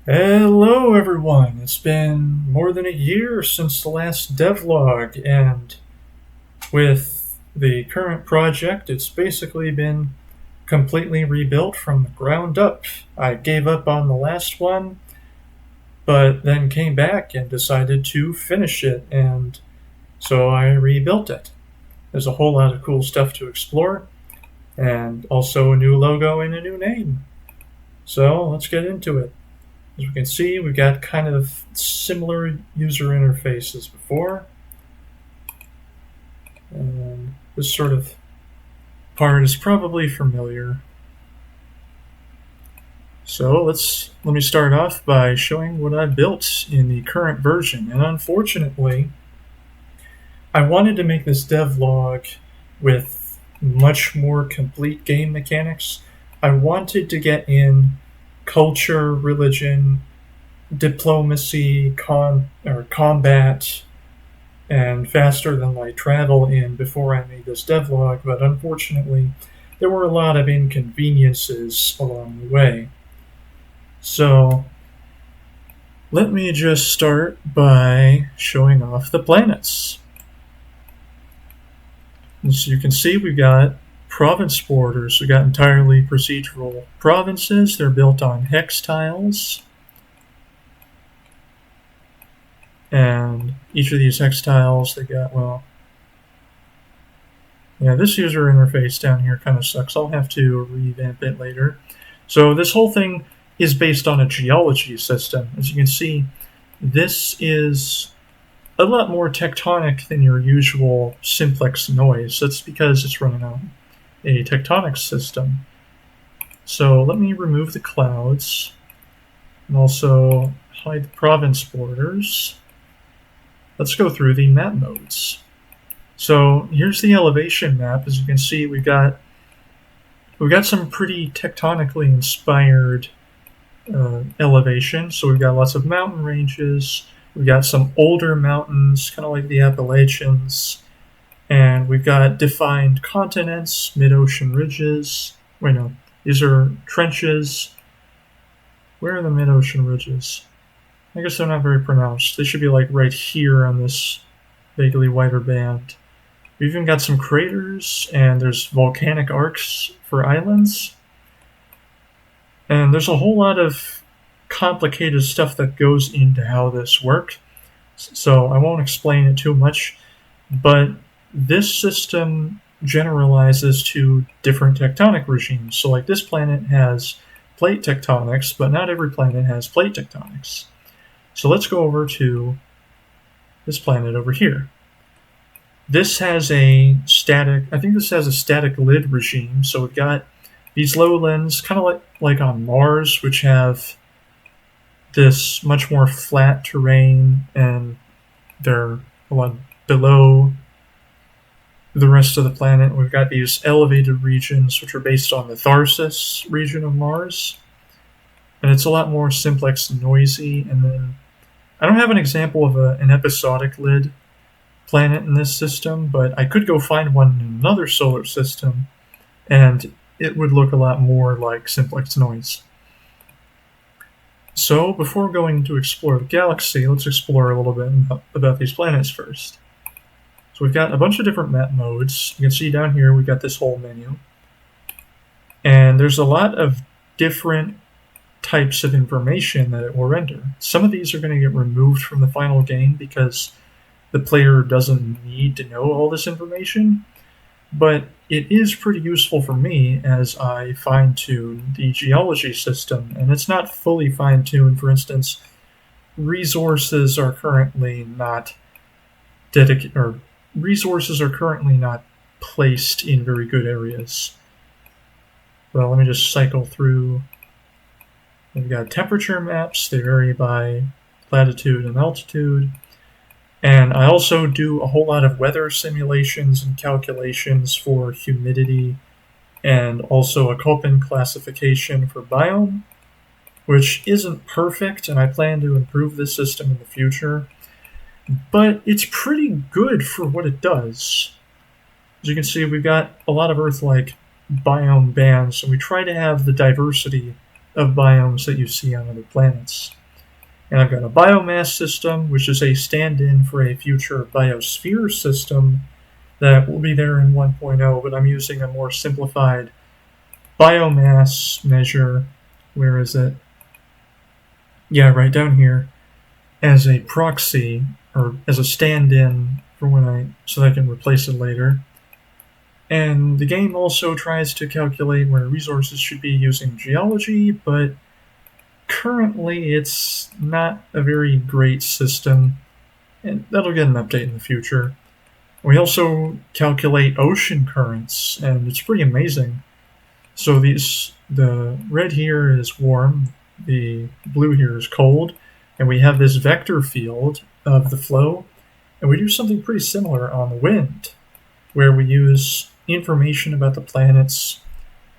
Hello, everyone. It's been more than a year since the last devlog, and with the current project, it's basically been completely rebuilt from the ground up. I gave up on the last one, but then came back and decided to finish it, and so I rebuilt it. There's a whole lot of cool stuff to explore, and also a new logo and a new name. So let's get into it. As we can see, we've got kind of similar user interface as before. And this sort of part is probably familiar. So let me start off by showing what I built in the current version. And unfortunately, I wanted to make this devlog with much more complete game mechanics. I wanted to get in culture, religion, diplomacy, combat, and faster than light travel in before I made this devlog, but unfortunately, there were a lot of inconveniences along the way. So, let me just start by showing off the planets. As you can see, we've got province borders. We've got entirely procedural provinces. They're built on hex tiles. And each of these hex tiles, they got, this user interface down here kind of sucks. I'll have to revamp it later. So this whole thing is based on a geology system. As you can see, this is a lot more tectonic than your usual simplex noise. That's because it's running on a tectonic system. So let me remove the clouds and also hide the province borders. Let's go through the map modes. So here's the elevation map. As you can see, we've got some pretty tectonically inspired elevation. So we've got lots of mountain ranges. We've got some older mountains, kind of like the Appalachians. And we've got defined continents, mid-ocean ridges. Wait, no, these are trenches. Where are the mid-ocean ridges? I guess they're not very pronounced. They should be like right here on this vaguely wider band. We've even got some craters, and there's volcanic arcs for islands. And there's a whole lot of complicated stuff that goes into how this works. So I won't explain it too much, but this system generalizes to different tectonic regimes. So like this planet has plate tectonics, but not every planet has plate tectonics. So let's go over to this planet over here. This has a static lid regime. So we've got these lowlands, kind of like on Mars, which have this much more flat terrain, and they're a lot below the rest of the planet. We've got these elevated regions, which are based on the Tharsis region of Mars, and it's a lot more simplex and noisy. And then I don't have an example of an episodic lid planet in this system, but I could go find one in another solar system, and it would look a lot more like simplex noise. So before going to explore the galaxy, let's explore a little bit about these planets first. So we've got a bunch of different map modes. You can see down here we've got this whole menu. And there's a lot of different types of information that it will render. Some of these are going to get removed from the final game because the player doesn't need to know all this information, but it is pretty useful for me as I fine-tune the geology system, and it's not fully fine-tuned. For instance, resources are currently not placed in very good areas. Well, let me just cycle through. We've got temperature maps. They vary by latitude and altitude. And I also do a whole lot of weather simulations and calculations for humidity, and also a Köppen classification for biome, which isn't perfect, and I plan to improve this system in the future. But it's pretty good for what it does. As you can see, we've got a lot of Earth-like biome bands, and we try to have the diversity of biomes that you see on other planets. And I've got a biomass system, which is a stand-in for a future biosphere system that will be there in 1.0, but I'm using a more simplified biomass measure. Where is it? Yeah, right down here, as a proxy or as a stand-in for so that I can replace it later. And the game also tries to calculate where resources should be using geology, but currently it's not a very great system, and that'll get an update in the future. We also calculate ocean currents, and it's pretty amazing. So the red here is warm, the blue here is cold, and we have this vector field of the flow, and we do something pretty similar on the wind, where we use information about the planet's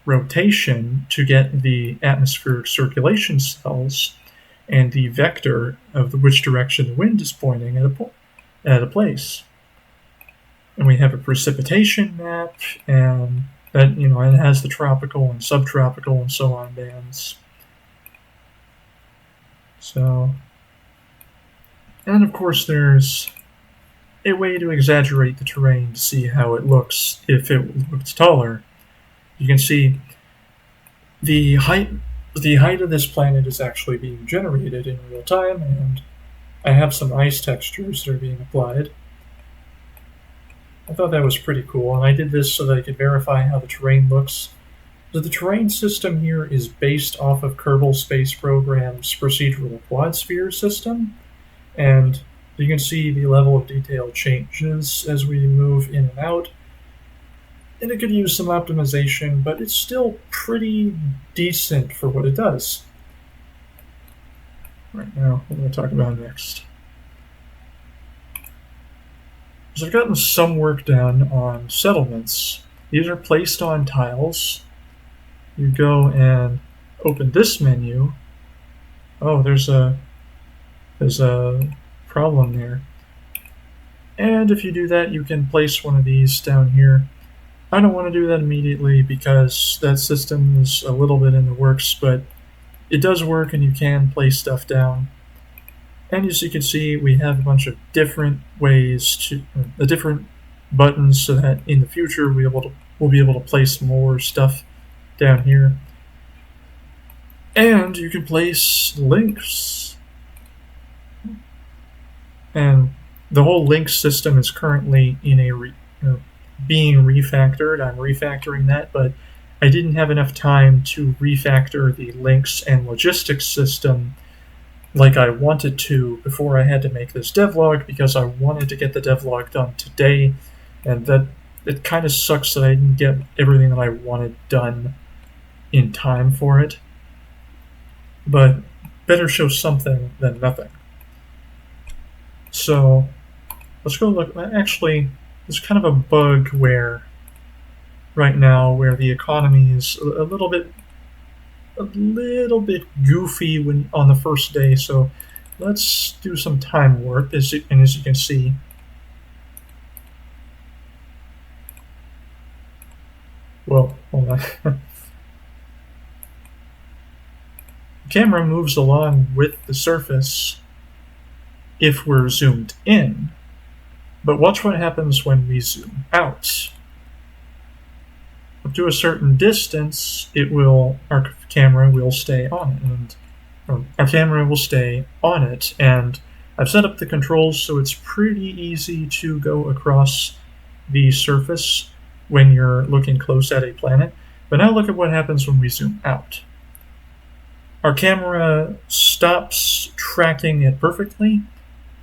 rotation to get the atmospheric circulation cells and the vector of which direction the wind is pointing at a place. And we have a precipitation map, and that, it has the tropical and subtropical and so on bands. So, and of course there's a way to exaggerate the terrain to see how it looks if it looks taller. You can see the height of this planet is actually being generated in real time, and I have some ice textures that are being applied. I thought that was pretty cool, and I did this so that I could verify how the terrain looks. So the terrain system here is based off of Kerbal Space Program's procedural quad sphere system, and you can see the level of detail changes as we move in and out. And it could use some optimization, but it's still pretty decent for what it does. Right now, what I'm going to talk about next. So I've gotten some work done on settlements. These are placed on tiles. You go and open this menu. Oh, there's a problem there. And if you do that, you can place one of these down here. I don't want to do that immediately because that system is a little bit in the works, but it does work and you can place stuff down. And as you can see, we have a bunch of different ways different buttons so that in the future we'll be able to place more stuff down here. And you can place links. And the whole link system is currently in being refactored. I'm refactoring that, but I didn't have enough time to refactor the links and logistics system like I wanted to before I had to make this devlog, because I wanted to get the devlog done today, and that it kind of sucks that I didn't get everything that I wanted done in time for it. But better show something than nothing. So let's go look. Actually, there's kind of a bug where right now where the economy is a little bit goofy on the first day. So let's do some time warp. As you can see, well, hold on. The camera moves along with the surface if we're zoomed in, but watch what happens when we zoom out. Up to a certain distance, our camera will stay on it, and I've set up the controls so it's pretty easy to go across the surface when you're looking close at a planet. But now look at what happens when we zoom out. Our camera stops tracking it perfectly.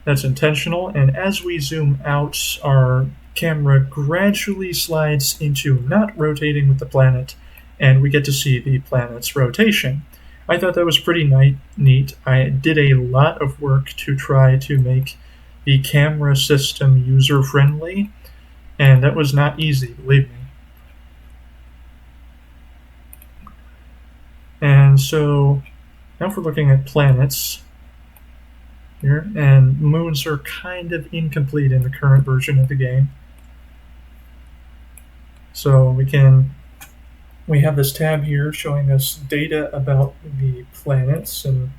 That's intentional, and as we zoom out, our camera gradually slides into not rotating with the planet, and we get to see the planet's rotation. I thought that was pretty neat. I did a lot of work to try to make the camera system user-friendly, and that was not easy, believe me. And so now if we're looking at planets here, and moons are kind of incomplete in the current version of the game. So we have this tab here showing us data about the planets, and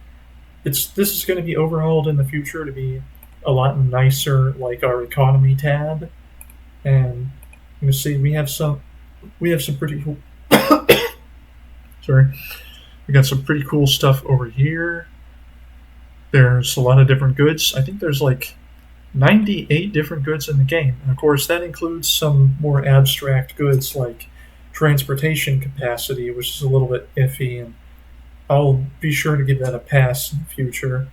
this is going to be overhauled in the future to be a lot nicer, like our economy tab. And you can see we have some pretty cool sorry, we got some pretty cool stuff over here. There's a lot of different goods. I think there's like 98 different goods in the game, and of course that includes some more abstract goods like transportation capacity, which is a little bit iffy, and I'll be sure to give that a pass in the future.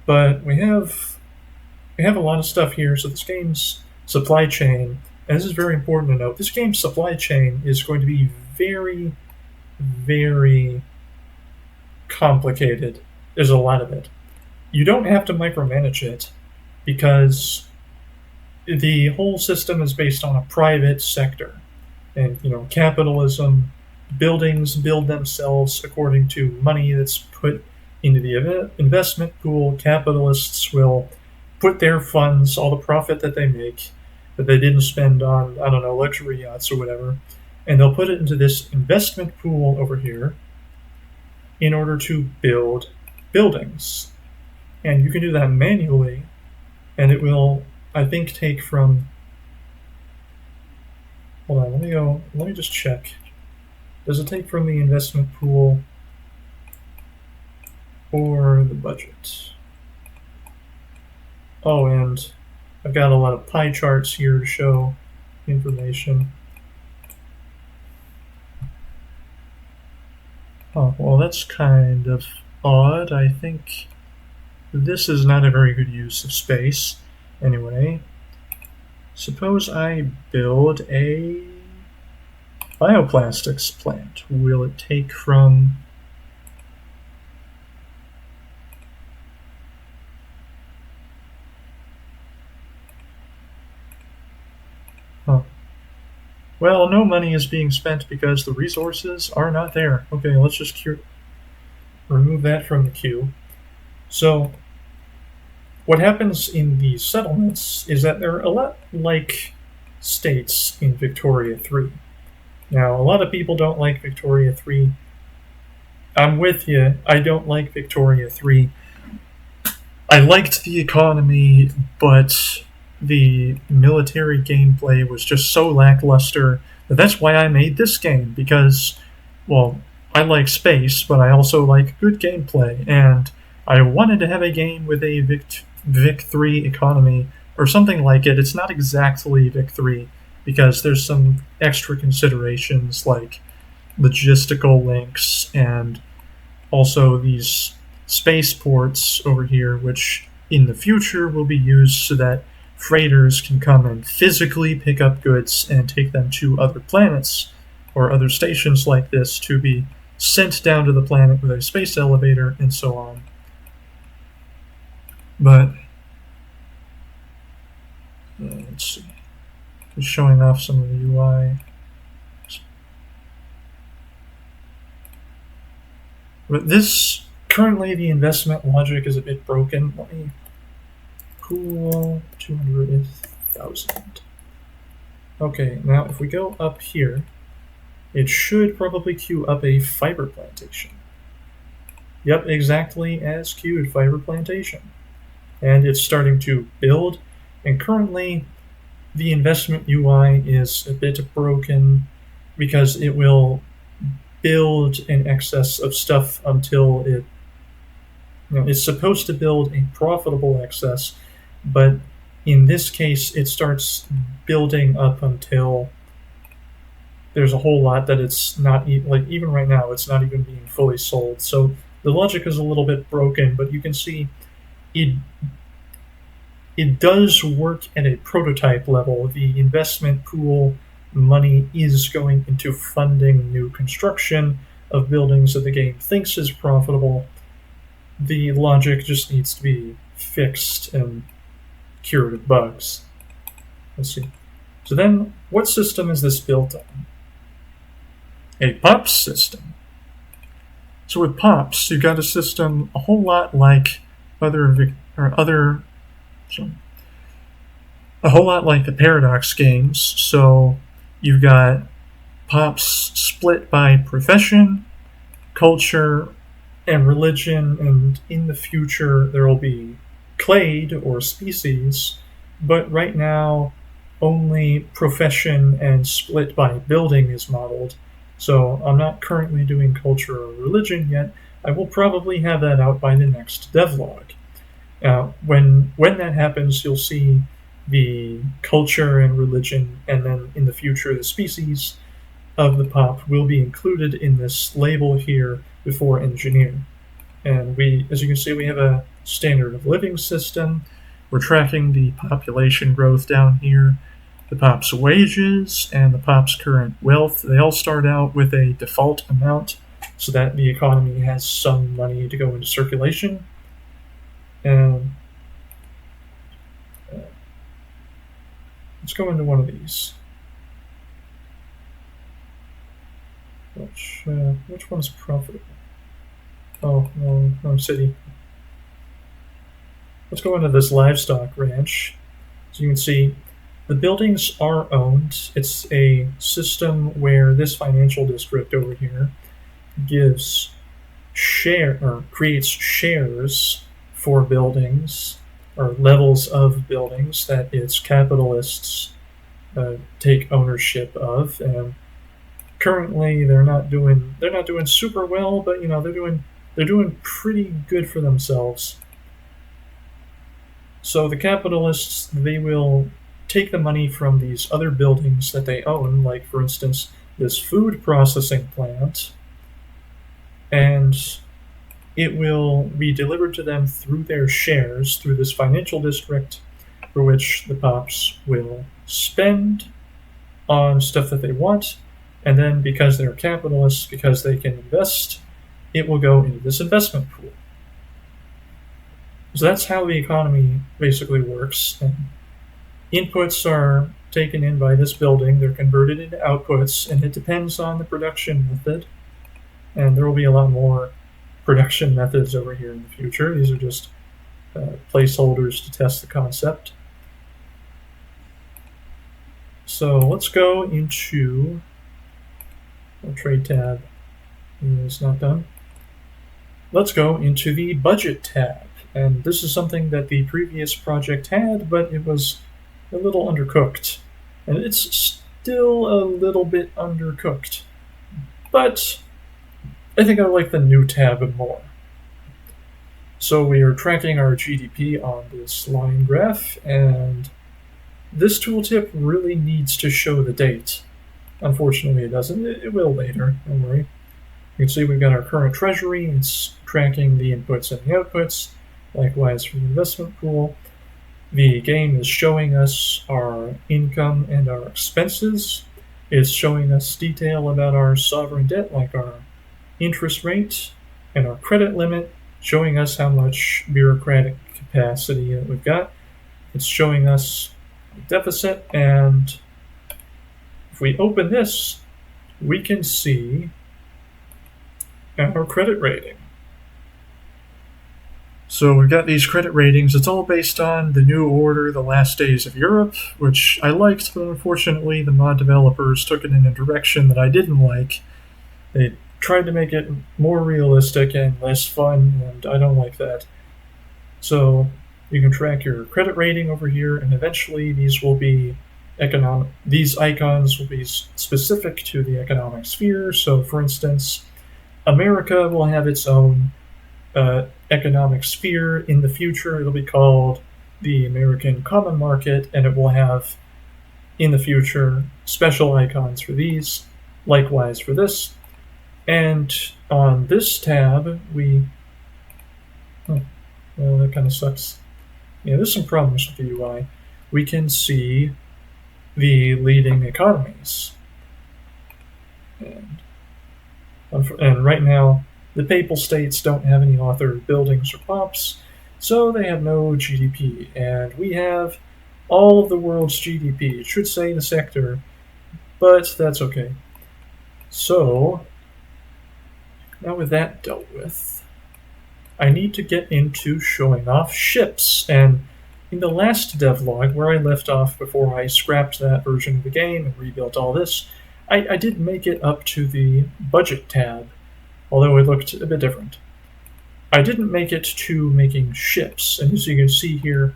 But we have a lot of stuff here. So this game's supply chain, and this is very important to note, this game's supply chain is going to be very, very complicated. There's a lot of it. You don't have to micromanage it because the whole system is based on a private sector. And, capitalism, buildings build themselves according to money that's put into the investment pool. Capitalists will put their funds, all the profit that they make, that they didn't spend on, I don't know, luxury yachts or whatever, and they'll put it into this investment pool over here in order to build buildings. And you can do that manually, and it will, I think, take from... Hold on, let me just check. Does it take from the investment pool or the budget? Oh, and I've got a lot of pie charts here to show information. Oh, well, that's kind of odd. I think this is not a very good use of space. Anyway, suppose I build a bioplastics plant. Will it take from... Huh. Well, no money is being spent because the resources are not there. Okay, let's just remove that from the queue. So, what happens in these settlements is that they're a lot like states in Victoria 3. Now, a lot of people don't like Victoria 3. I'm with you. I don't like Victoria 3. I liked the economy, but the military gameplay was just so lackluster that that's why I made this game, because, well, I like space, but I also like good gameplay, and I wanted to have a game with a Vic 3 economy, or something like it. It's not exactly Vic 3, because there's some extra considerations like logistical links and also these spaceports over here, which in the future will be used so that freighters can come and physically pick up goods and take them to other planets or other stations like this to be sent down to the planet with a space elevator and so on. But let's see. Just showing off some of the UI. But this, currently the investment logic is a bit broken. Let me cool 200,000. Okay, now if we go up here, it should probably queue up a fiber plantation. Yep, exactly as queued, fiber plantation. And it's starting to build, and currently the investment UI is a bit broken because it will build in excess of stuff until it, it's supposed to build a profitable excess, but in this case it starts building up until there's a whole lot that it's not, like even right now it's not even being fully sold. So the logic is a little bit broken, but you can see it does work at a prototype level. The investment pool money is going into funding new construction of buildings that the game thinks is profitable. The logic just needs to be fixed and cured of bugs. Let's see. So then, what system is this built on? A POPs system. So with POPs, you've got a system a whole lot like a whole lot like the Paradox games. So you've got pops split by profession, culture, and religion, and in the future there will be clade or species, but right now only profession and split by building is modeled. So I'm not currently doing culture or religion yet. I will probably have that out by the next devlog. When that happens, you'll see the culture and religion, and then in the future, the species of the pop will be included in this label here before engineer. And as you can see, we have a standard of living system. We're tracking the population growth down here, the pop's wages, and the pop's current wealth. They all start out with a default amount so that the economy has some money to go into circulation. And let's go into one of these. Which one's profitable? Oh, no, wrong city. Let's go into this livestock ranch. So you can see the buildings are owned. It's a system where this financial district over here creates shares for buildings or levels of buildings that its capitalists take ownership of. And currently, they're not doing super well, but they're doing pretty good for themselves. So the capitalists, they will take the money from these other buildings that they own, like for instance this food processing plant, and it will be delivered to them through their shares through this financial district, for which the pops will spend on stuff that they want, and then because they're capitalists, because they can invest, it will go into this investment pool. So that's how the economy basically works. And inputs are taken in by this building, they're converted into outputs, and it depends on the production method. And there will be a lot more production methods over here in the future. These are just placeholders to test the concept. So let's go into our trade tab. It's not done. Let's go into the budget tab. And this is something that the previous project had, but it was a little undercooked. And it's still a little bit undercooked. But I think I like the new tab more. So we are tracking our GDP on this line graph, and this tooltip really needs to show the date. Unfortunately, it doesn't. It will later, don't worry. You can see we've got our current treasury. It's tracking the inputs and the outputs. Likewise for the investment pool. The game is showing us our income and our expenses. It's showing us detail about our sovereign debt, like our interest rate and our credit limit, showing us how much bureaucratic capacity that we've got. It's showing us the deficit, and if we open this, we can see our credit rating. So we've got these credit ratings. It's all based on the New Order, The Last Days of Europe, which I liked, but unfortunately the mod developers took it in a direction that I didn't like. They tried to make it more realistic and less fun, and I don't like that. So you can track your credit rating over here, and eventually these icons will be specific to the economic sphere. So for instance, America will have its own economic sphere. In the future, it'll be called the American Common Market, and it will have, in the future, special icons for these, likewise for this. And on this tab, well, that kind of sucks. Yeah, there's some problems with the UI. We can see the leading economies. And right now, the Papal States don't have any authored buildings or pops, so they have no GDP. And we have all of the world's GDP. It should say the sector, but that's okay. So, now with that dealt with, I need to get into showing off ships. And in the last devlog, where I left off before I scrapped that version of the game and rebuilt all this, I did make it up to the budget tab, although it looked a bit different. I didn't make it to making ships, and as you can see here,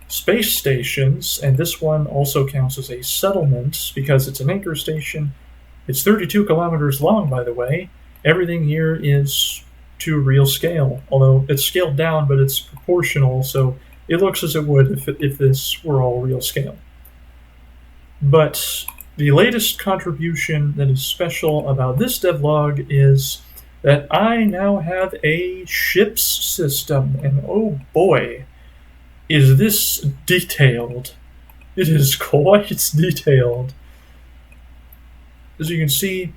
space stations, and this one also counts as a settlement because it's an anchor station. It's 32 kilometers long, by the way. Everything here is to real scale, although it's scaled down, but it's proportional, so it looks as it would if this were all real scale. But the latest contribution that is special about this devlog is that I now have a ships system, and oh boy, is this detailed. It is quite detailed. As you can see,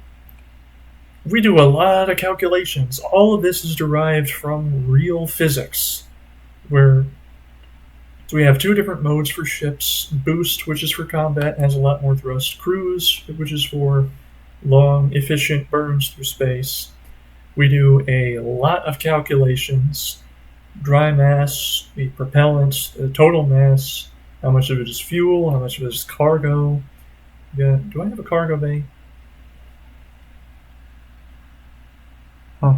we do a lot of calculations. All of this is derived from real physics, where so we have two different modes for ships. Boost, which is for combat, has a lot more thrust. Cruise, which is for long, efficient burns through space. We do a lot of calculations. Dry mass, the propellant, the total mass, how much of it is fuel, how much of it is cargo. Yeah, do I have a cargo bay? Huh.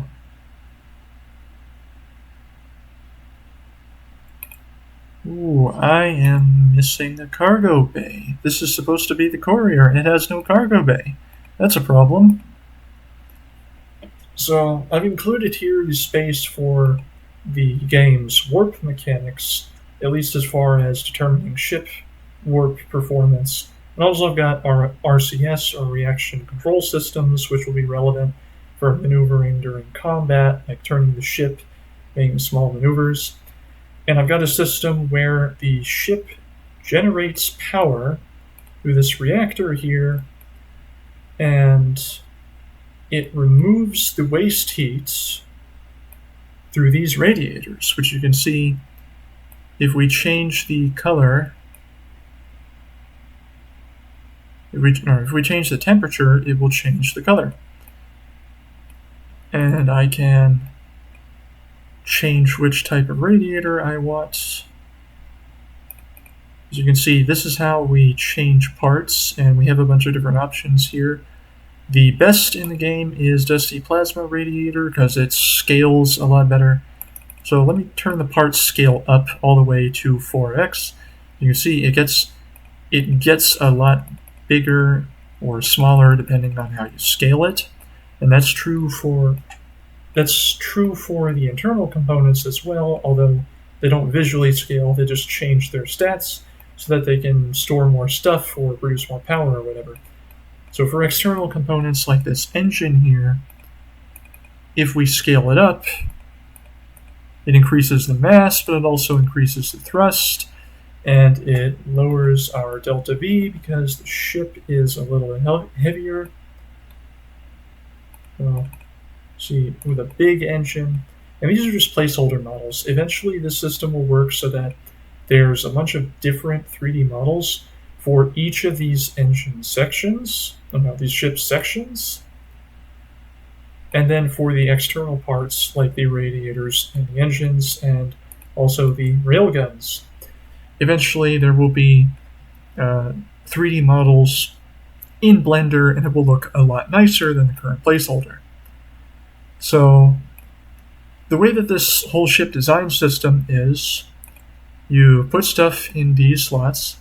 Ooh, I am missing the cargo bay. This is supposed to be the courier. It has no cargo bay. That's a problem. So I've included here the space for the game's warp mechanics, at least as far as determining ship warp performance. And also I've got our RCS, or reaction control systems, which will be relevant for maneuvering during combat, like turning the ship, making small maneuvers. And I've got a system where the ship generates power through this reactor here, and it removes the waste heat through these radiators, which you can see if we change the color, if we change the temperature, it will change the color. And I can change which type of radiator I want. As you can see, this is how we change parts, and we have a bunch of different options here. The best in the game is Dusty Plasma Radiator because it scales a lot better. So let me turn the parts scale up all the way to 4x. You can see it gets a lot bigger or smaller depending on how you scale it, and that's true for the internal components as well, although they don't visually scale, they just change their stats so that they can store more stuff or produce more power or whatever. So for external components like this engine here, if we scale it up, it increases the mass, but it also increases the thrust, and it lowers our delta V because the ship is a little heavier. Well, see, with a big engine, and these are just placeholder models. Eventually this system will work so that there's a bunch of different 3D models for each of these engine sections, these ship sections, and then for the external parts like the radiators and the engines and also the railguns. Eventually there will be 3D models in Blender, and it will look a lot nicer than the current placeholder. So the way that this whole ship design system is, you put stuff in these slots.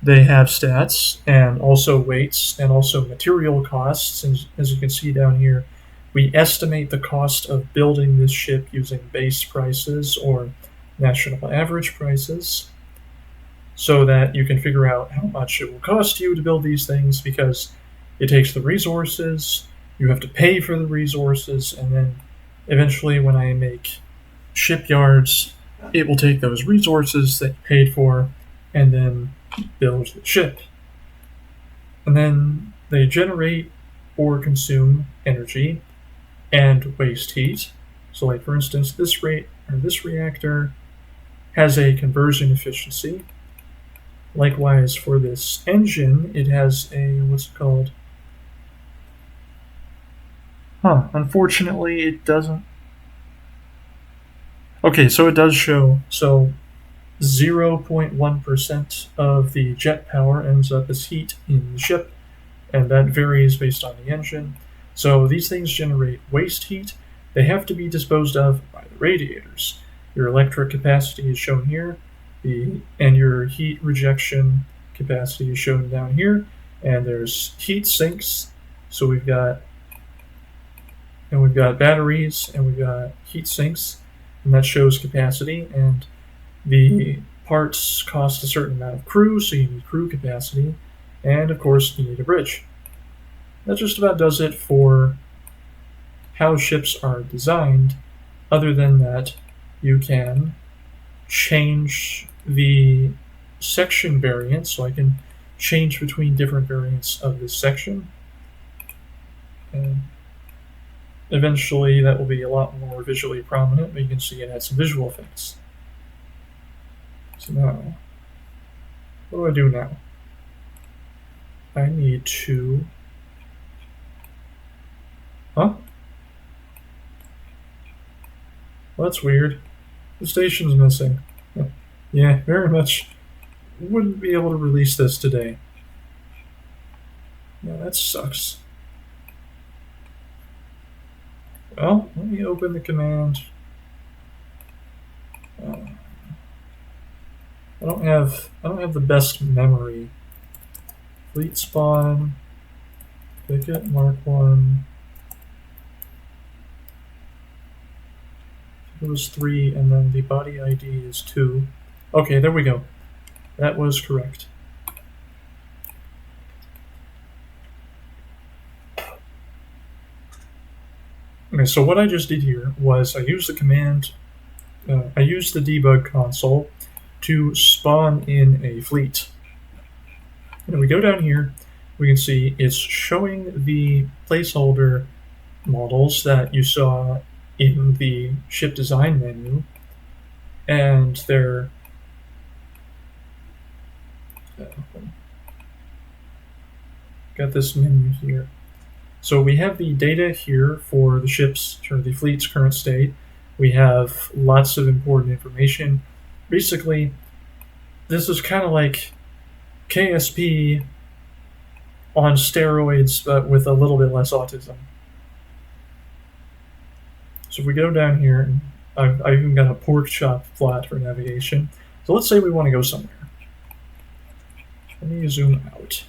They have stats and also weights and also material costs. And as you can see down here, we estimate the cost of building this ship using base prices or national average prices so that you can figure out how much it will cost you to build these things, because it takes the resources, you have to pay for the resources, and then eventually when I make shipyards, it will take those resources that you paid for and then build the ship. And then they generate or consume energy and waste heat. So like for instance, this reactor has a conversion efficiency. Likewise for this engine, it has a, what's it called? Unfortunately it doesn't. Okay, so it does show, so 0.1% of the jet power ends up as heat in the ship, and that varies based on the engine. So these things generate waste heat. They have to be disposed of by the radiators. Your electric capacity is shown here, and your heat rejection capacity is shown down here. And there's heat sinks. So we've got batteries and we've got heat sinks, and that shows capacity. And the parts cost a certain amount of crew, so you need crew capacity, and of course you need a bridge. That just about does it for how ships are designed. Other than that, you can change the section variant, so I can change between different variants of this section. And eventually that will be a lot more visually prominent, but you can see it had some visual effects. So now, what do I do now? I need to... Huh? Well, that's weird. The station's missing. Yeah, very much wouldn't be able to release this today. Yeah, that sucks. Well, let me open the command. I don't have the best memory. Fleet spawn, ticket mark 1. It was 3, and then the body ID is 2. Okay, there we go. That was correct. Okay, so what I just did here was I used the command, I used the debug console to spawn in a fleet. And we go down here, we can see it's showing the placeholder models that you saw in the ship design menu, and they're got this menu here. So we have the data here for the ship's or the fleet's current state. We have lots of important information. Basically, this is kind of like KSP on steroids, but with a little bit less autism. So if we go down here, I've even got a pork chop plot for navigation. So let's say we want to go somewhere. Let me zoom out.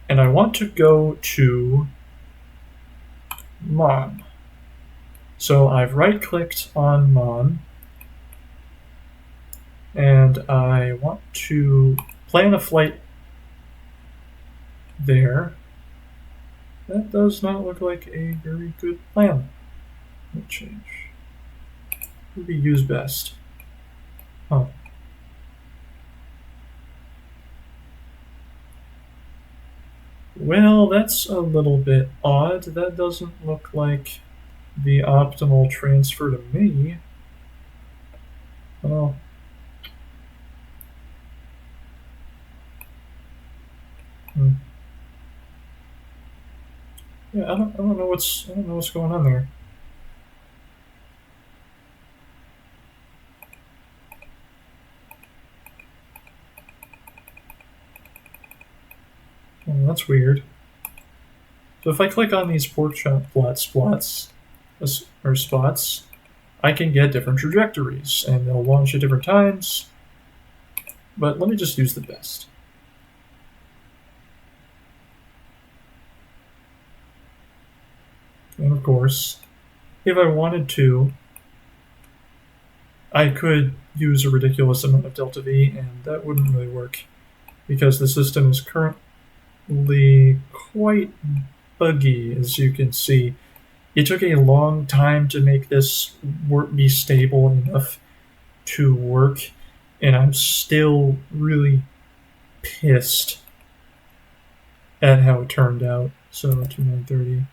And I want to go to Mon. So I've right-clicked on Mon, and I want to plan a flight there. That does not look like a very good plan. Let me change. What would be used best? Oh. Well, that's a little bit odd. That doesn't look like the optimal transfer to me. Oh. Yeah, I don't know what's going on there. Oh, that's weird. So if I click on these pork chop spots, I can get different trajectories, and they'll launch at different times. But let me just use the best. And of course, if I wanted to, I could use a ridiculous amount of delta V, and that wouldn't really work, because the system is currently quite buggy, as you can see. It took a long time to make this be stable enough to work, and I'm still really pissed at how it turned out. So 2930.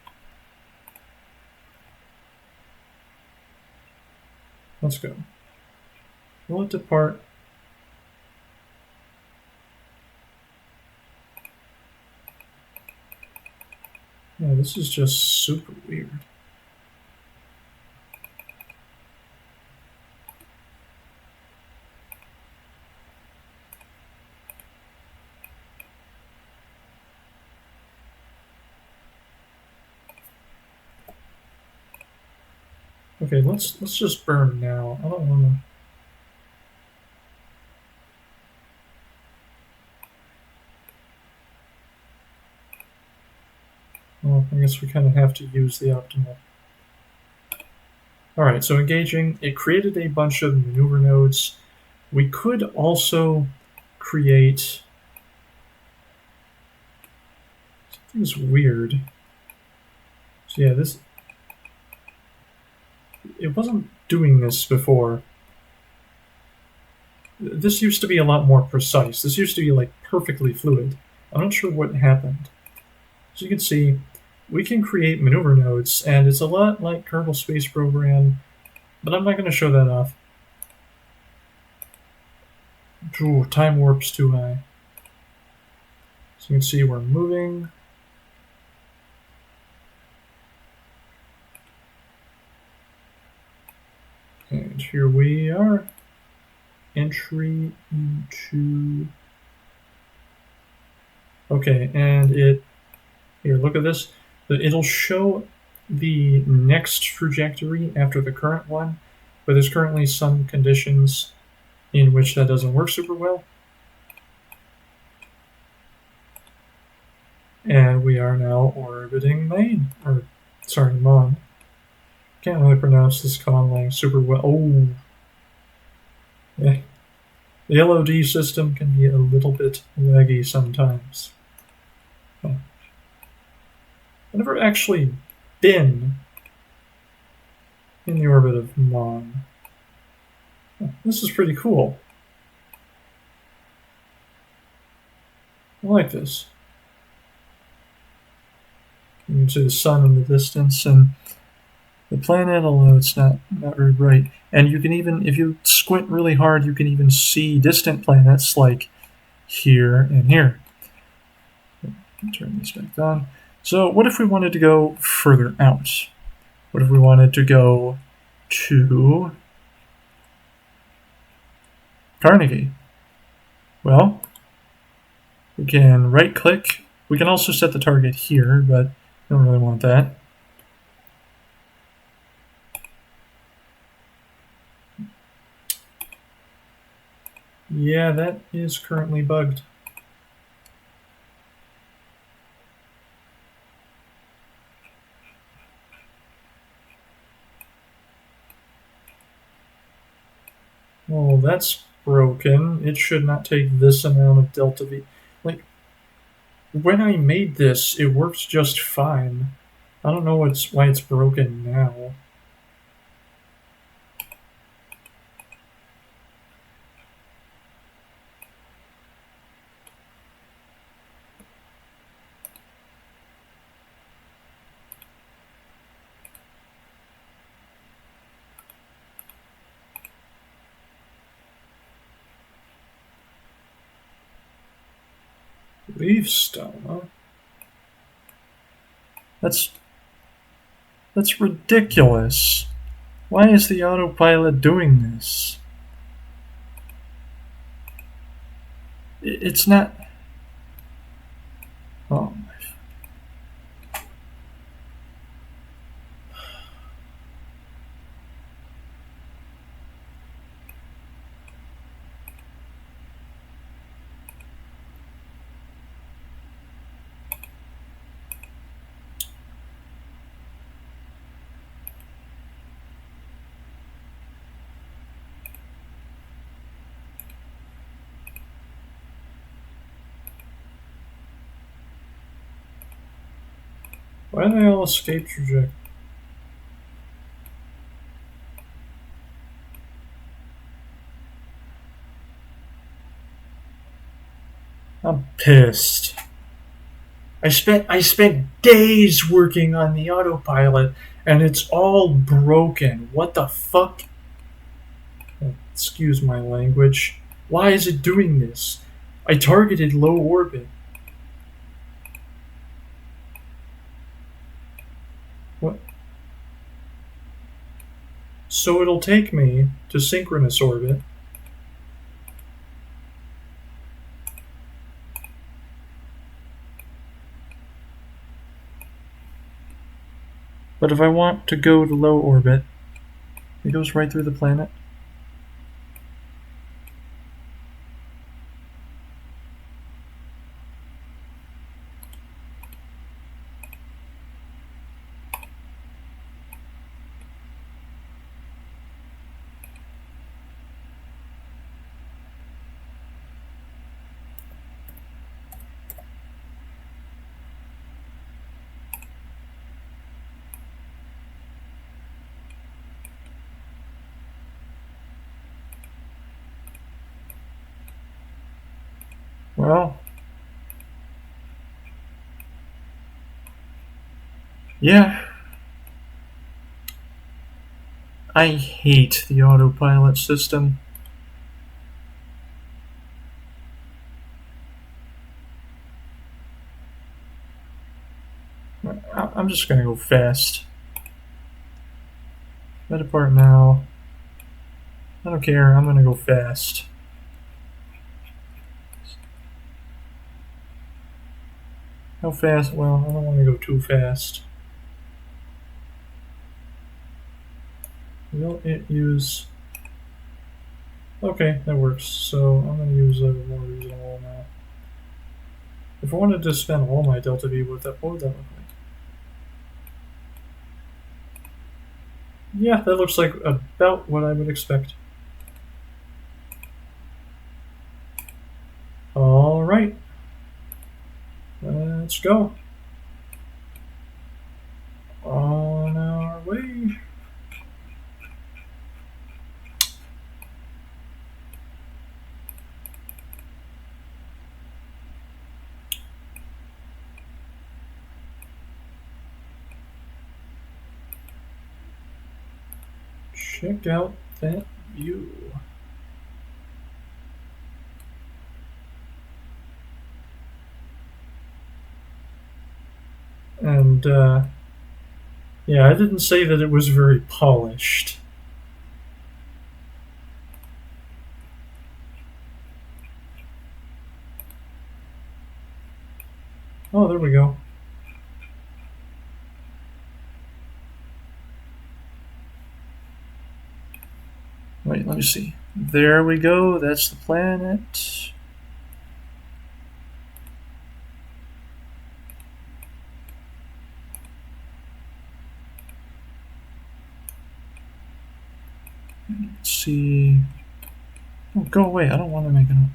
Let's go. Will it depart? Yeah, this is just super weird. Okay, let's just burn now. I don't want to. Well, I guess we kind of have to use the optimal. All right, so engaging. It created a bunch of maneuver nodes. We could also create. Something's weird. So yeah, this. It wasn't doing this before. This used to be a lot more precise. This used to be like perfectly fluid. I'm not sure what happened. So you can see, we can create maneuver nodes, and it's a lot like Kerbal Space Program, but I'm not going to show that off. Ooh, time warp's too high. So you can see we're moving. And here we are. Entry into... Okay, and it... Here, look at this. It'll show the next trajectory after the current one, but there's currently some conditions in which that doesn't work super well. And we are now orbiting Maine. Or, sorry, Mon. Can't really pronounce this conlang super well. Oh. Yeah. The LOD system can be a little bit laggy sometimes. Oh. I've never actually been in the orbit of Mon. Oh, this is pretty cool. I like this. You can see the sun in the distance, and the planet, although it's not very bright. And you can even, if you squint really hard, you can even see distant planets like here and here. Turn these back on. So what if we wanted to go further out? What if we wanted to go to Carnegie? Well, we can right-click. We can also set the target here, but I don't really want that. Yeah, that is currently bugged. Well, that's broken. It should not take this amount of delta V. Like, when I made this, it worked just fine. I don't know why it's broken now. Leaf stone, huh? That's ridiculous. Why is the autopilot doing this? It's not... Oh, why do they all escape trajectory? I'm pissed. I spent days working on the autopilot, and it's all broken. What the fuck? Excuse my language. Why is it doing this? I targeted low orbit. What? So it'll take me to synchronous orbit. But if I want to go to low orbit, It goes right through the planet. Well, yeah. I hate the autopilot system. I'm just gonna go fast. Metapart now. I don't care, I'm gonna go fast. How fast? Well, I don't want to go too fast. Will it use... Okay, that works. So I'm going to use a more reasonable now. If I wanted to spend all my delta V, what would that look like? Yeah, that looks like about what I would expect. Alright. Let's go. On our way. Check out that view. And, yeah, I didn't say that it was very polished. Oh, there we go. Wait, let me see. There we go. That's the planet. Let's see. Oh, go away. I don't want to make it up.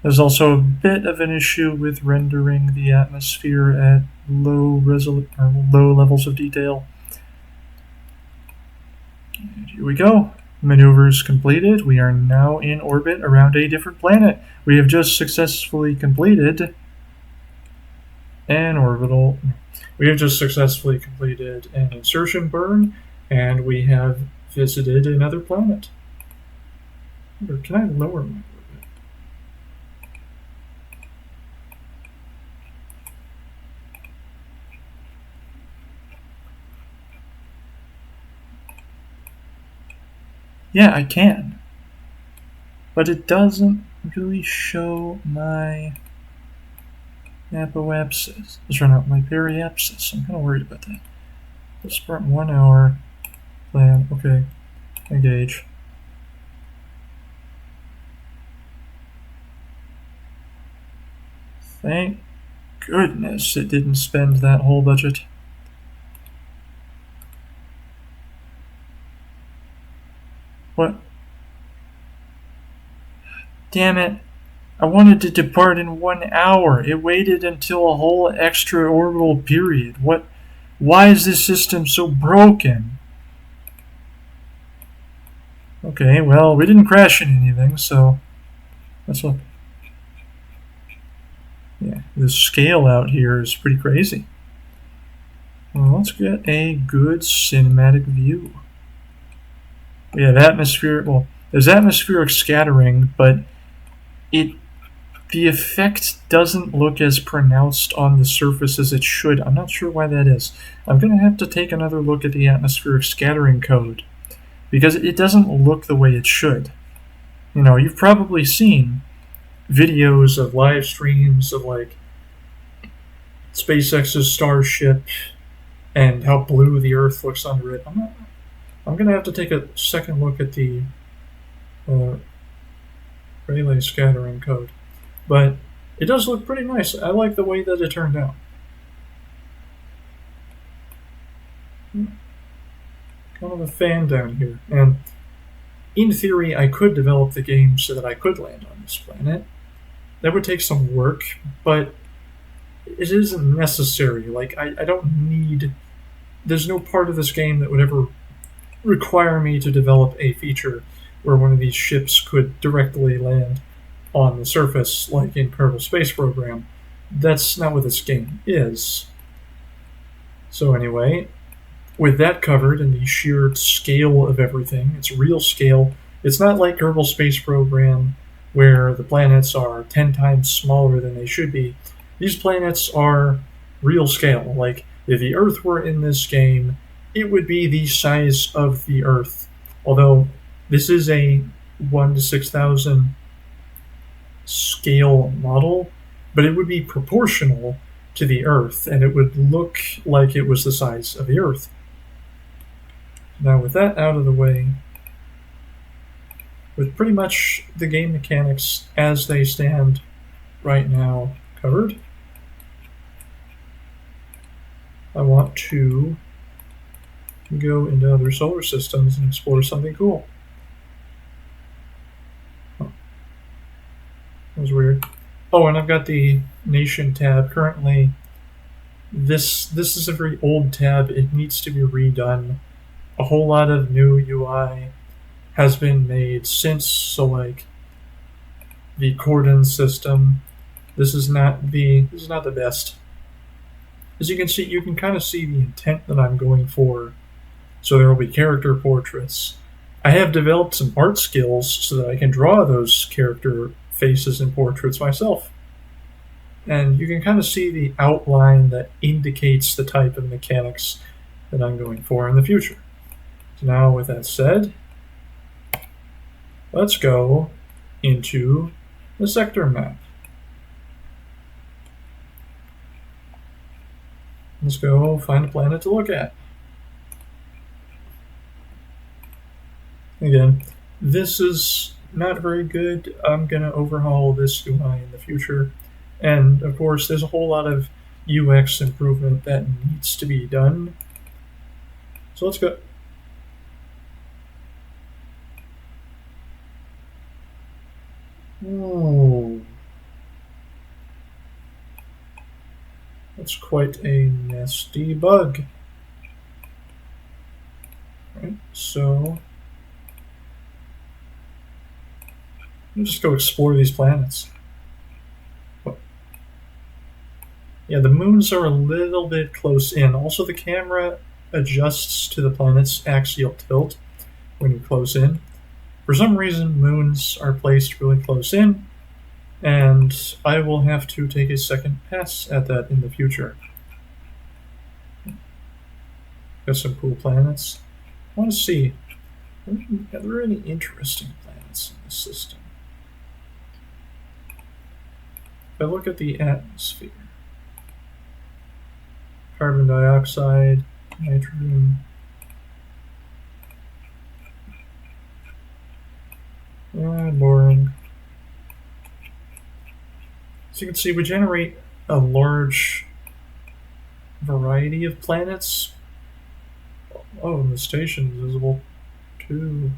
There's also a bit of an issue with rendering the atmosphere at low levels of detail. And here we go. Maneuvers completed. We are now in orbit around a different planet. We have just successfully completed an orbital. We have just successfully completed an insertion burn, and we have visited another planet. Or can I lower my orbit? Yeah, I can. But it doesn't really show my apoapsis. Or not, my periapsis. I'm kind of worried about that. Let's start 1 hour plan. Okay. Engage. Thank goodness it didn't spend that whole budget. What? Damn it. I wanted to depart in 1 hour. It waited until a whole extra orbital period. What? Why is this system so broken? Okay, well, we didn't crash into anything, so let's look. Yeah, the scale out here is pretty crazy. Well, let's get a good cinematic view. We have atmosphere. Well, there's atmospheric scattering, but the effect doesn't look as pronounced on the surface as it should. I'm not sure why that is. I'm going to have to take another look at the atmospheric scattering code, because it doesn't look the way it should. You know, you've probably seen videos of live streams of like SpaceX's Starship and how blue the Earth looks under it. I'm gonna have to take a second look at the uh, Rayleigh scattering code, but it does look pretty nice. I like the way that it turned out. Kind of a fan down here, and in theory, I could develop the game so that I could land on this planet. That would take some work, but it isn't necessary. Like, I don't need. There's no part of this game that would ever require me to develop a feature where one of these ships could directly land on the surface, like in Kerbal Space Program. That's not what this game is. So, anyway, with that covered and the sheer scale of everything, it's real scale. It's not like Kerbal Space Program where the planets are 10 times smaller than they should be. These planets are real scale. Like, if the Earth were in this game, it would be the size of the Earth. Although, this is a 1 to 6,000 scale model, but it would be proportional to the Earth, and it would look like it was the size of the Earth. Now, with that out of the way, with pretty much the game mechanics as they stand right now covered, I want to go into other solar systems and explore something cool. Oh, that was weird. Oh, and I've got the nation tab. Currently, this is a very old tab. It needs to be redone. A whole lot of new UI has been made since, so like the cordon system. This is not the best. As you can see, you can kind of see the intent that I'm going for. So there will be character portraits. I have developed some art skills so that I can draw those character faces and portraits myself. And you can kind of see the outline that indicates the type of mechanics that I'm going for in the future. So now, with that said, let's go into the sector map. Let's go find a planet to look at. Again, this is not very good. I'm going to overhaul this UI in the future. And of course, there's a whole lot of UX improvement that needs to be done. So let's go. Oh, that's quite a nasty bug. Right, so let's just go explore these planets. Yeah, the moons are a little bit close in. Also, the camera adjusts to the planet's axial tilt when you close in. For some reason, moons are placed really close in, and I will have to take a second pass at that in the future. Got some cool planets. I want to see, are there any interesting planets in this system? If I look at the atmosphere, carbon dioxide, nitrogen. Boring. So you can see we generate a large variety of planets. Oh, and the station is visible too.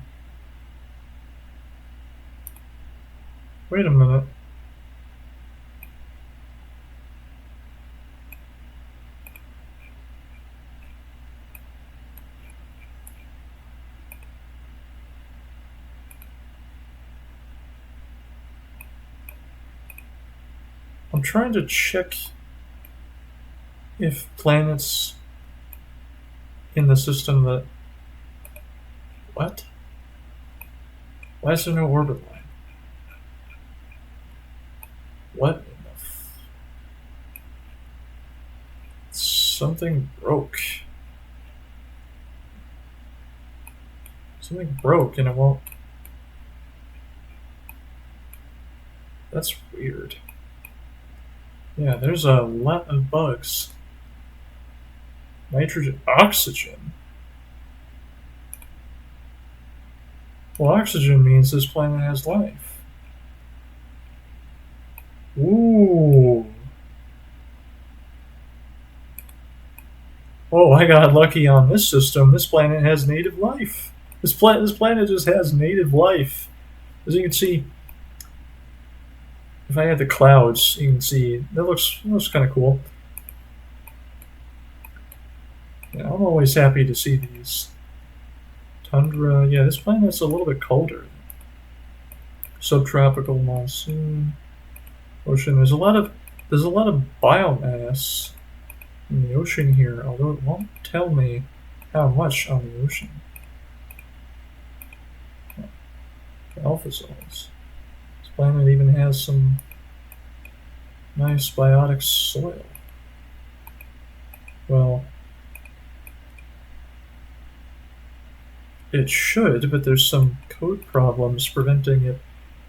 Wait a minute. I'm trying to check if planets in the system that... What? Why is there no orbit line? What in the Something broke. Something broke and it won't... That's weird. Yeah, there's a lot of bugs. Nitrogen, oxygen. Well, oxygen means this planet has life. Ooh. Oh, I got lucky on this system. This planet has native life. This planet just has native life. As you can see, if I had the clouds, you can see that looks kind of cool. Yeah, I'm always happy to see these. Tundra, yeah, this planet's a little bit colder. Subtropical monsoon, ocean. There's a lot of biomass in the ocean here, although it won't tell me how much on the ocean. Alpha zones. This planet even has some nice biotic soil. Well, it should, but there's some code problems preventing it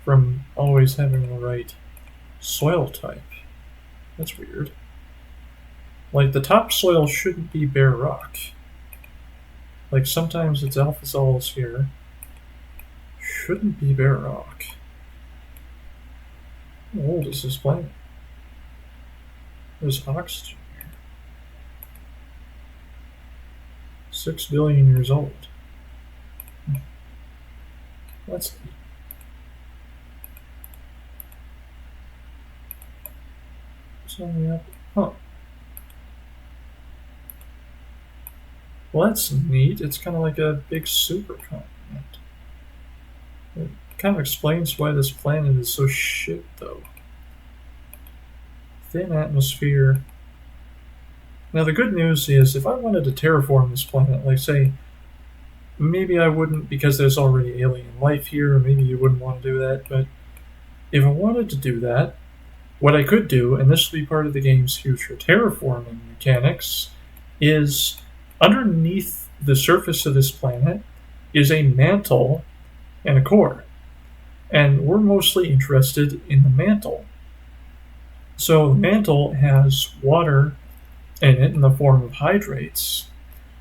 from always having the right soil type. That's weird. Like, the topsoil shouldn't be bare rock. Like, sometimes it's alpha soils here. Shouldn't be bare rock. How old is this planet? There's oxygen here. 6 billion years old. That's neat. What's on the up? Huh. Well, that's neat. It's kind of like a big supercontinent. It kind of explains why this planet is so shit, though. Thin atmosphere. Now, the good news is, if I wanted to terraform this planet, like, say, maybe I wouldn't because there's already alien life here, or maybe you wouldn't want to do that, but if I wanted to do that, what I could do, and this will be part of the game's future terraforming mechanics, is underneath the surface of this planet is a mantle and a core. And we're mostly interested in the mantle. So the mantle has water in it in the form of hydrates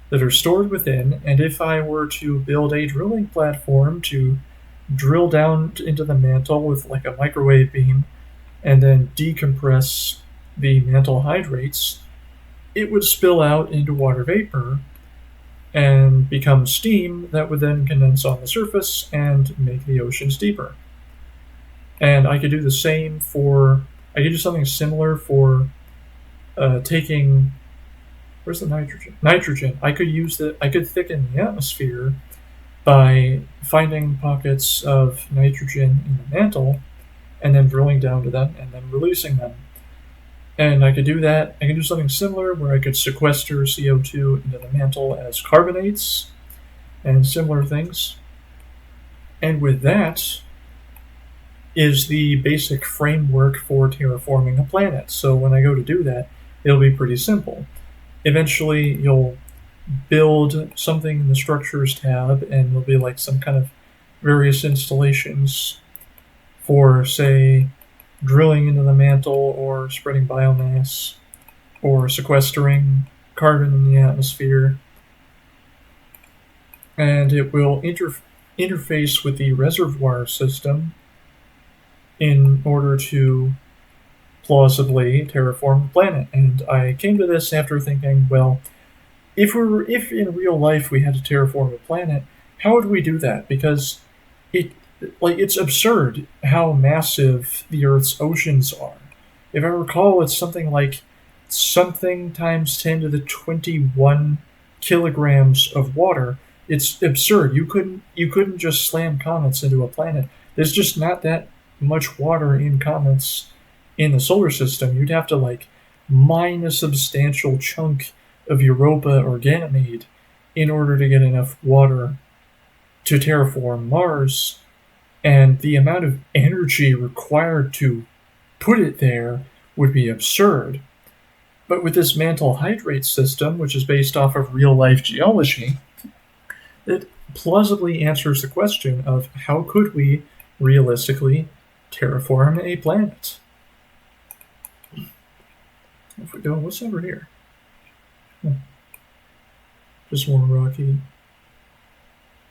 that are stored within, and if I were to build a drilling platform to drill down into the mantle with like a microwave beam and then decompress the mantle hydrates, it would spill out into water vapor and become steam that would then condense on the surface and make the oceans deeper. And I could do the same I could do something similar for taking, where's the nitrogen? Nitrogen. I could thicken the atmosphere by finding pockets of nitrogen in the mantle and then drilling down to them and then releasing them. And I could do that. I could do something similar where I could sequester CO2 into the mantle as carbonates and similar things. And with that is the basic framework for terraforming a planet. So when I go to do that, it'll be pretty simple. Eventually, you'll build something in the Structures tab, and there'll be like some kind of various installations for, say, drilling into the mantle or spreading biomass or sequestering carbon in the atmosphere. And it will interface with the reservoir system in order to plausibly terraform the planet. And I came to this after thinking, well, if in real life we had to terraform a planet, how would we do that? Because it's absurd how massive the Earth's oceans are. If I recall, it's something times 10 to the 21 kilograms of water. It's absurd. You couldn't just slam comets into a planet. There's just not that much water in comets in the solar system. You'd have to mine a substantial chunk of Europa or Ganymede in order to get enough water to terraform Mars, and the amount of energy required to put it there would be absurd. But with this mantle hydrate system, which is based off of real-life geology, it plausibly answers the question of how could we realistically terraform a planet. If we go, what's over here? Just more rocky.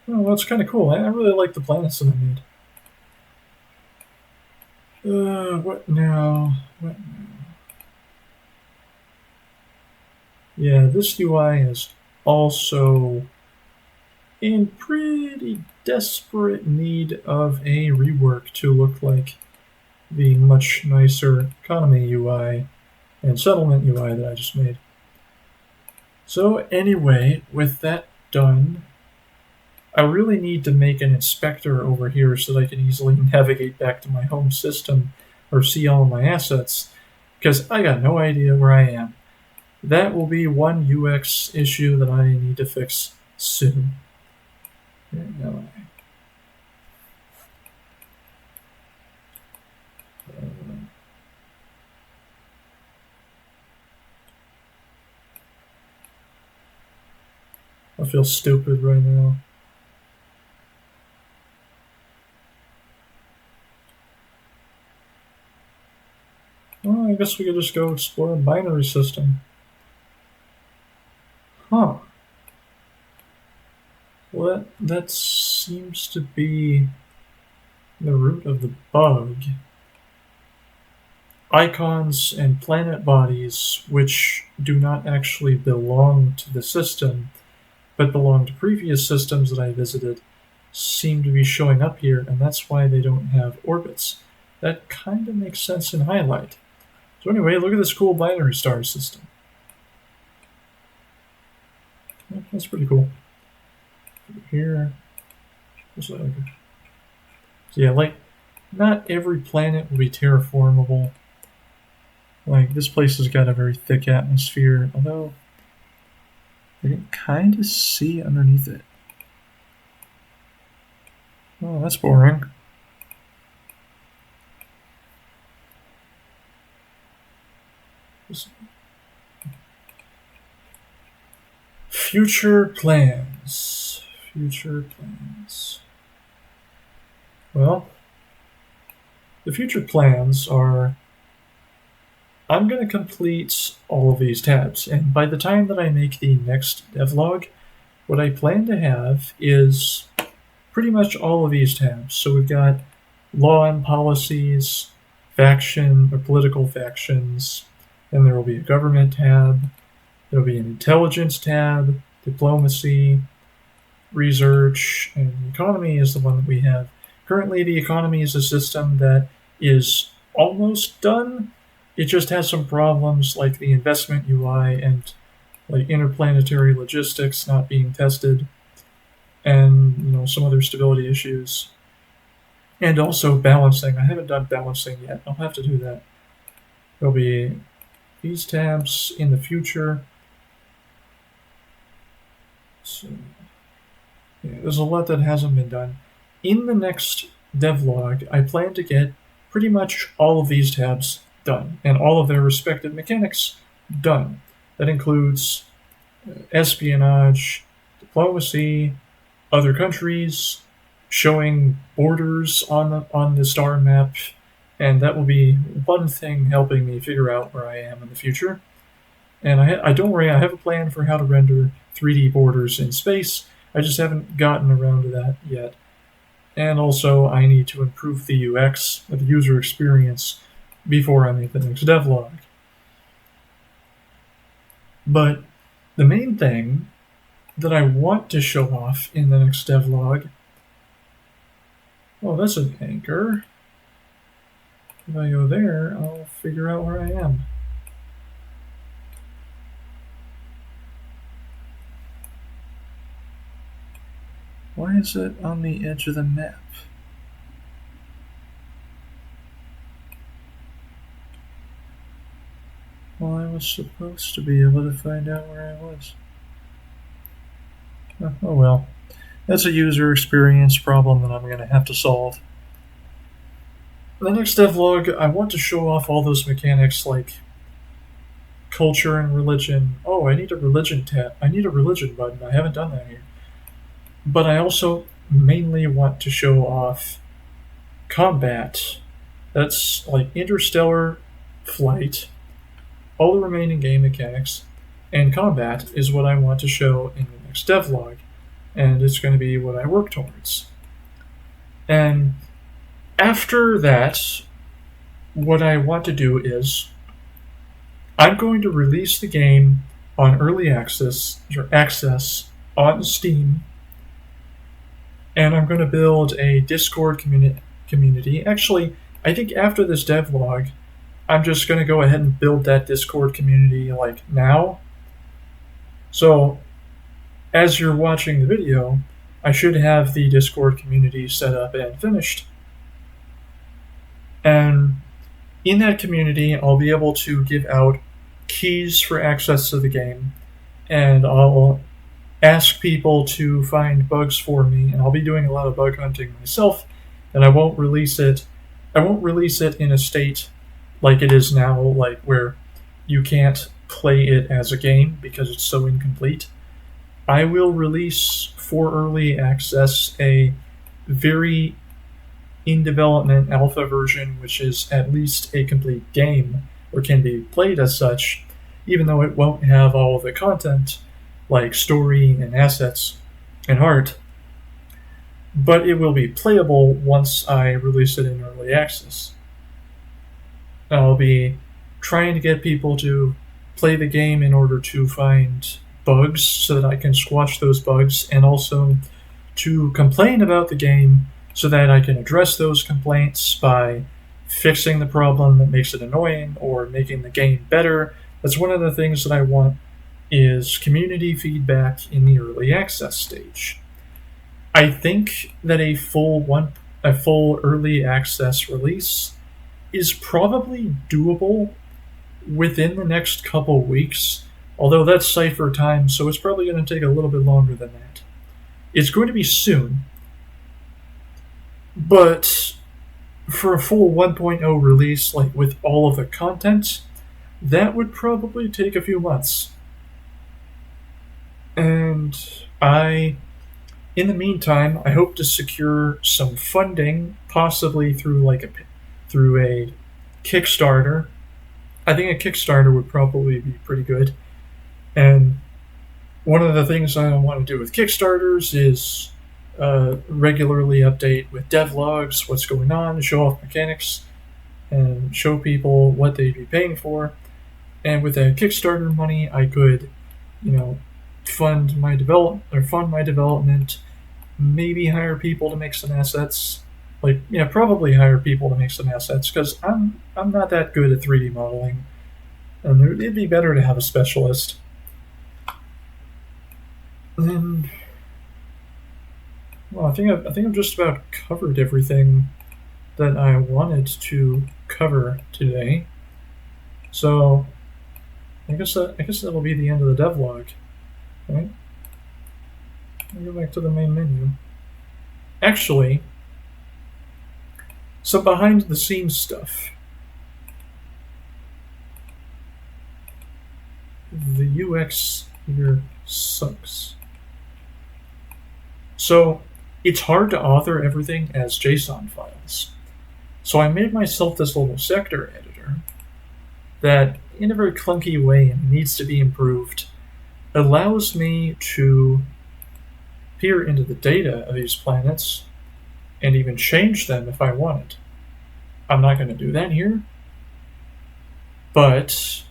Oh, that's kind of cool. I really like the planets that I made. What now? What now? Yeah, this UI is also in pretty desperate need of a rework to look like the much nicer economy UI and settlement UI that I just made. So anyway, with that done, I really need to make an inspector over here so that I can easily navigate back to my home system or see all of my assets, because I got no idea where I am. That will be one UX issue that I need to fix soon. I feel stupid right now. Well, I guess we could just go explore a binary system. Huh. Well, that seems to be the root of the bug. Icons and planet bodies, which do not actually belong to the system, but belong to previous systems that I visited, seem to be showing up here, and that's why they don't have orbits. That kind of makes sense in Highlight. So anyway, look at this cool binary star system. Yeah, that's pretty cool. Over here. So yeah, like, not every planet will be terraformable. Like, this place has got a very thick atmosphere, although I can kind of see underneath it. Oh, that's boring. Future plans. Future plans. Well, the future plans are, I'm going to complete all of these tabs, and by the time that I make the next devlog, what I plan to have is pretty much all of these tabs. So we've got law and policies, faction or political factions, then there will be a government tab, there will be an intelligence tab, diplomacy, research, and the economy is the one that we have. Currently, the economy is a system that is almost done. It just has some problems like the investment UI and like interplanetary logistics not being tested, and some other stability issues. And also balancing. I haven't done balancing yet. I'll have to do that. There'll be these tabs in the future. So, yeah, there's a lot that hasn't been done. In the next devlog, I plan to get pretty much all of these tabs done, and all of their respective mechanics done. That includes espionage, diplomacy, other countries, showing borders on the star map, and that will be one thing helping me figure out where I am in the future. And I don't worry, I have a plan for how to render 3D borders in space. I just haven't gotten around to that yet. And also, I need to improve the UX, the user experience, before I make the next devlog. But the main thing that I want to show off in the next devlog, oh, that's an anchor. If I go there, I'll figure out where I am. Why is it on the edge of the map? Well, I was supposed to be able to find out where I was. Oh well. That's a user experience problem that I'm going to have to solve. In the next devlog, I want to show off all those mechanics like culture and religion. Oh, I need a religion tab. I need a religion button. I haven't done that here. But I also mainly want to show off combat. That's like interstellar flight, all the remaining game mechanics, and combat is what I want to show in the next devlog, and it's going to be what I work towards. And after that, what I want to do is I'm going to release the game on early access on Steam, and I'm going to build a Discord community. Actually, I think after this devlog, I'm just going to go ahead and build that Discord community like now. So, as you're watching the video, I should have the Discord community set up and finished. And in that community, I'll be able to give out keys for access to the game, and I'll ask people to find bugs for me, and I'll be doing a lot of bug hunting myself, and I won't release it in a state like it is now, like where you can't play it as a game because it's so incomplete. I will release for early access a very in development alpha version, which is at least a complete game or can be played as such, even though it won't have all of the content like story and assets and art, but it will be playable once I release it in early access. I'll be trying to get people to play the game in order to find bugs so that I can squash those bugs, and also to complain about the game so that I can address those complaints by fixing the problem that makes it annoying or making the game better. That's one of the things that I want, is community feedback in the early access stage. I think that a full early access release is probably doable within the next couple weeks, although that's cipher time, so it's probably going to take a little bit longer than that. It's going to be soon, but for a full 1.0 release, like with all of the content, that would probably take a few months. And in the meantime, I hope to secure some funding, possibly through a Kickstarter. I think a Kickstarter would probably be pretty good. And one of the things I want to do with Kickstarters is regularly update with devlogs what's going on, show off mechanics, and show people what they'd be paying for. And with that Kickstarter money, I could, fund my development, maybe hire people to make some assets. Probably hire people to make some assets, because I'm not that good at 3D modeling, and it'd be better to have a specialist. And well, I think I've just about covered everything that I wanted to cover today. So I guess that'll be the end of the devlog. Right? I'll go back to the main menu. Actually, some behind the scenes stuff. The UX here sucks. So it's hard to author everything as JSON files. So I made myself this little sector editor that, in a very clunky way and needs to be improved, allows me to peer into the data of these planets and even change them if I wanted. I'm not going to do that here, but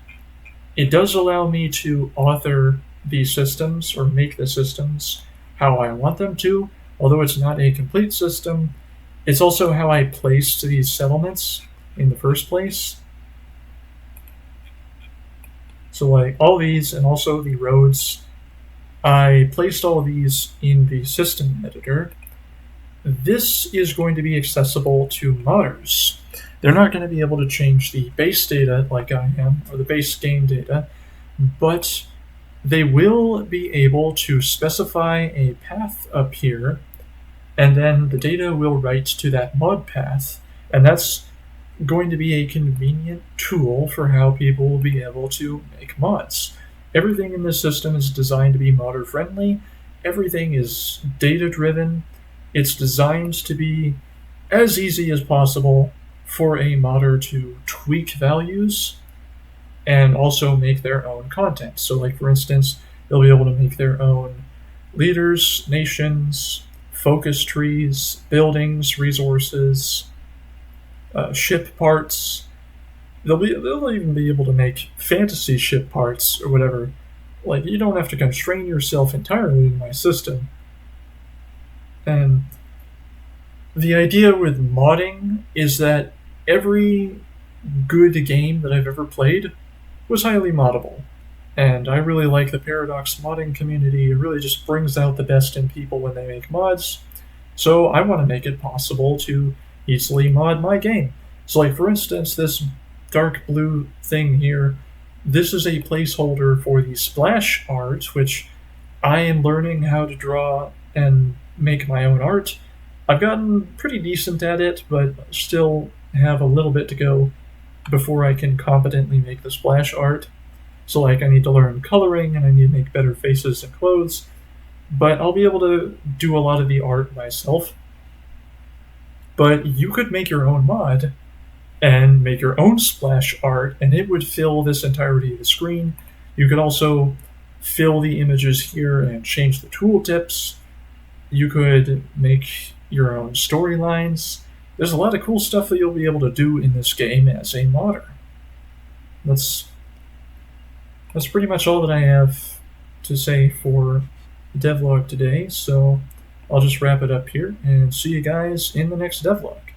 it does allow me to author these systems or make the systems how I want them to. Although it's not a complete system, it's also how I placed these settlements in the first place. So like all these, and also the roads, I placed all these in the system editor. This is going to be accessible to modders. They're not going to be able to change the base data like I am, or the base game data, but they will be able to specify a path up here, and then the data will write to that mod path, and that's going to be a convenient tool for how people will be able to make mods. Everything in this system is designed to be modder friendly. Everything is data driven. It's designed to be as easy as possible for a modder to tweak values and also make their own content. So like, for instance, they'll be able to make their own leaders, nations, focus trees, buildings, resources, ship parts. They'll even be able to make fantasy ship parts or whatever. Like, you don't have to constrain yourself entirely in my system. And the idea with modding is that every good game that I've ever played was highly moddable. And I really like the Paradox modding community. It really just brings out the best in people when they make mods. So I want to make it possible to easily mod my game. So, like, for instance, this dark blue thing here, this is a placeholder for the splash art, which I am learning how to draw and make my own art. I've gotten pretty decent at it, but still have a little bit to go before I can competently make the splash art. So, like, I need to learn coloring and I need to make better faces and clothes, but I'll be able to do a lot of the art myself. But you could make your own mod and make your own splash art, and it would fill this entirety of the screen. You could also fill the images here and change the tooltips. You could make your own storylines. There's a lot of cool stuff that you'll be able to do in this game as a modder. That's pretty much all that I have to say for Devlog today, so I'll just wrap it up here and see you guys in the next Devlog.